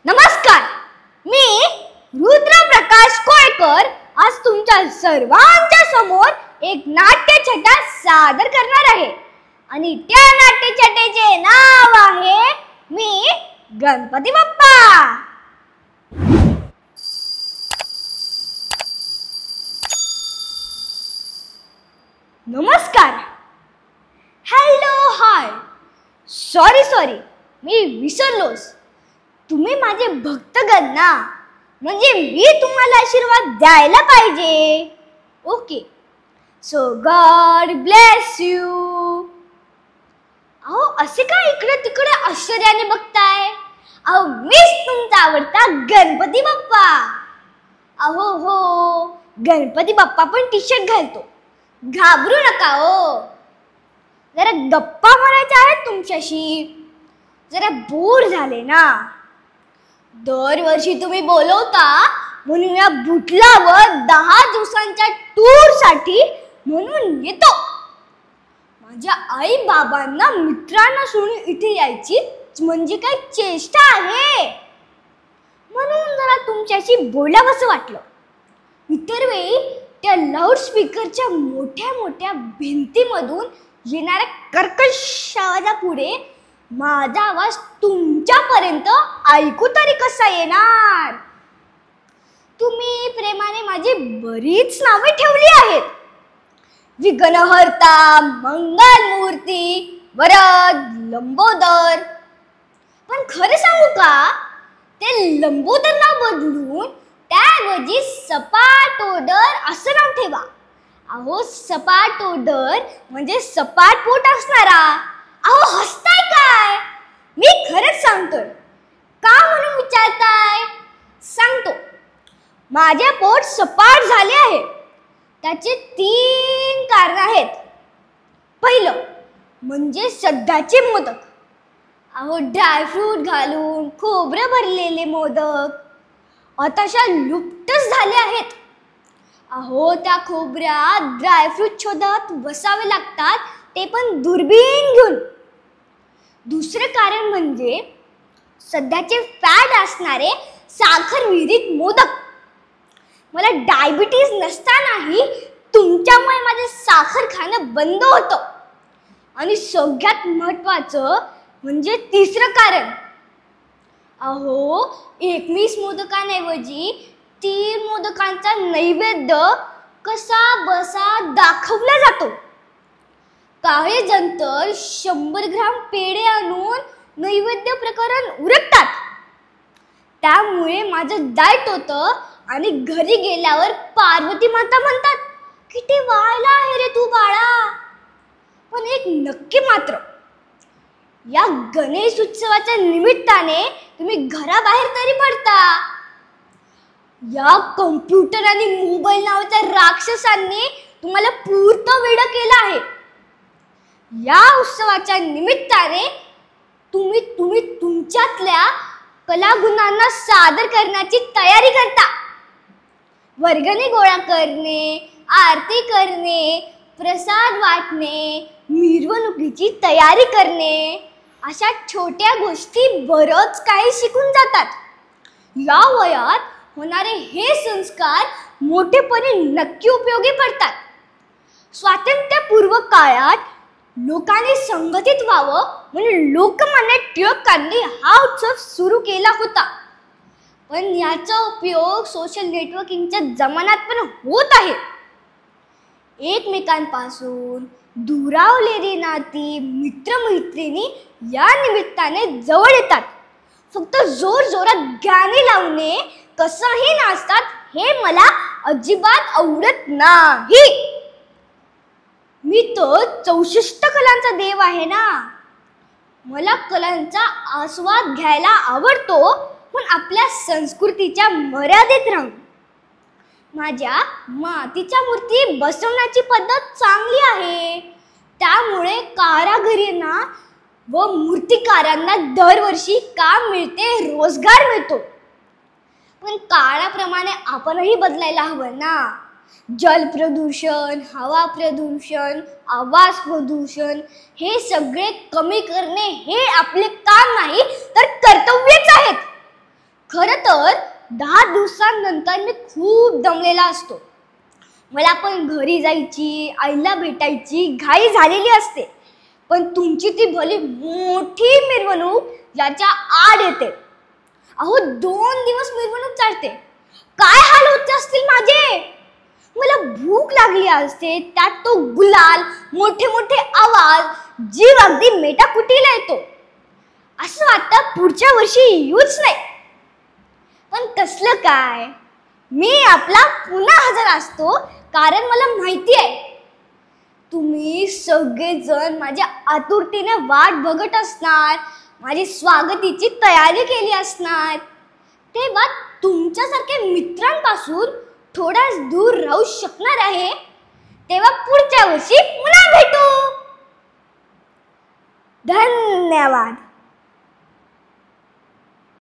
नमस्कार, मी रुद्र प्रकाश कोळकर आज तुमच्या सर्वांच्या समोर एक नाट्यछटा सादर करणार आहे आणि त्या नाट्यछटेचे नाव आहे मी गणपती बाप्पा। नमस्कार, हॅलो, हाय, सॉरी मी विसरलोच। तुम्ही माझे भक्तगण ना, म्हणजे मी तुम्हाला आशीर्वाद द्यायला पाहिजे। Okay, so God bless you. अहो, असे का इकडे तिकडे आश्चर्याने बघताय? अहो, मीच तुमचा आवडता गणपती बाप्पा। अहो हो, गणपती बाप्पा पण टी शर्ट घालतो, घाबरू नका हो। जरा गप्पा मारायच्या आहेत तुमच्याशी, जरा बोर झाले ना। दरवर्षी तुम्ही बोलवता म्हणून या बुटलावर 10 दिवसांच्या टूर साठी म्हणून येतो। माझ्या आई बाबांना मित्रांना सोडून इथे यायची म्हणजे काय चेष्टा आहे? म्हणून जरा तुमच्याशी बोलावंसं वाटलं। इतर वेळी त्या लाऊडस्पीकरच्या मोठ्या मोठ्या भिंतीमधून येणाऱ्या कर्कश आवाजापुढे माझा आवाज तुमच्यापर्यंत ऐकू तरी कसा येणार? तुम्ही प्रेमाने माझी बरीच नावे ठेवली आहेत, विघ्नहर्ता, मंगलमूर्ती, वरद, लंबोदर। पण खरं सांगू का, ते लंबोदर नाव बदलून त्याऐवजी सपाटोदर असं नाव ठेवा। अहो, सपाटोदर म्हणजे सपाट पोट असणारा। अहो, हसताय काय? मी खरंच सांगतोय। का म्हणून विचारताय? सांगतो। माझे पोट सपाट झाले आहे, त्याचे 3 कारण आहेत। पहिलं म्हणजे सध्याचे मोदक। अहो, ड्रायफ्रूट घालून खोबरं भरलेले मोदक आताशा लुप्तच झाले आहेत। अहो, त्या खोबऱ्यात ड्रायफ्रूट शोधत बसावे लागतात, ते पण दुर्बीण घेऊन। दुसरे कारण म्हणजे सध्याचे फॅट असणारे साखर विरहित मोदक। मला डायबिटीज नसतानाही तुमच्यामुळे माझे साखर खाणं बंद होतं। आणि सगळ्यात महत्त्वाचं म्हणजे तिसरं कारण, अहो, 21 मोदकांऐवजी 3 मोदकांचा नैवेद्य कसा बसा दाखवला जातो। काही जण तर 100 ग्राम पेढे आणून नैवेद्य प्रकरण उरकतात। त्यामुळे माझं डाएट होतं आणि घरी गेल्यावर पार्वती माता म्हणतात, किती वायला आहे रे तू बाळा। पण एक नक्की मात्र, या गणेश उत्सवाच्या निमित्ताने तुम्ही घराबाहेर तरी पडता। या कम्प्युटर आणि मोबाईल नावाच्या राक्षसांनी तुम्हाला पुरतं वेडं केलं आहे। या उत्सवाच्या निमित्ताने तुम्ही तुमच्यातल्या कलागुणांना सादर करण्याची तयारी करता। वर्गणी गोळा करणे, आरती करणे, प्रसाद वाटणे, मिरवणुकीची तयारी करणे, अशा छोट्या गोष्टी बरंच काही शिकून जातात। या वयात होणारे हे संस्कार मोठेपणी नक्की उपयोगी पडतात। स्वातंत्र्यपूर्व काळात लोकांनी संघटित व्हावं म्हणून लोकमान्य टिळकांनी हा उत्सव सुरू केला होता। पण याचा उपयोग सोशल नेटवर्किंगच्या जमान्यात पण होत आहे। एकमेकांपासून दुरावलेली नाती, मित्रमैत्रिणी या निमित्ताने जवळ येतात। फक्त जोर जोरात गाणी लावणे, कसंही नाचतात, हे मला अजिबात आवडत नाही। मी तर 64 कलांचा देव आहे ना। मला कलांचा आस्वाद घ्यायला आवडतो, पण आपल्या संस्कृतीच्या मर्यादेत राहून। माझ्या मातीच्या मूर्ती बसवण्याची पद्धत चांगली आहे, त्यामुळे कारागिरांना व मूर्तिकारांना दरवर्षी काम मिळते, रोजगार मिळतो। पण काळाप्रमाणे आपणही बदलायला हवं ना। जल प्रदूषण, हवा प्रदूषण, आवाज प्रदूषण हे सगळे कमी करणे हे आपले काम नाही तर कर्तव्यच आहेत। 10 दिवसांनंतर मी खूप दमलेला असतो. मला पण घरी जायची, आईला भेटायची घाई झालेली असते. पण तुमची ती भली मोठी मिरवणूक याच्या आड येते. अहो 2 दिवस मिरवणूक चालते. काय हाल होते असतील माझे. मला भूक लागली असते, त्यात तो गुलाल, मोठे मोठे आवाज, जीव अगदी मेटाकुटीला येतो. असं वाटतं पुढच्या वर्षी येऊच नाही. पण कसलं काय, मी आपला पुन्हा हजर असतो, कारण मला माहिती आहे तुम्ही सगळेजण माझ्या आतुरतेने वाट बघत असणार, माझी स्वागतीची तयारी केली असणार. तेव्हा तुमच्यासारख्या मित्रांपासून थोडाच दूर राहू शकणार आहे. तेव्हा पुढच्या वर्षी पुन्हा भेटू. धन्यवाद.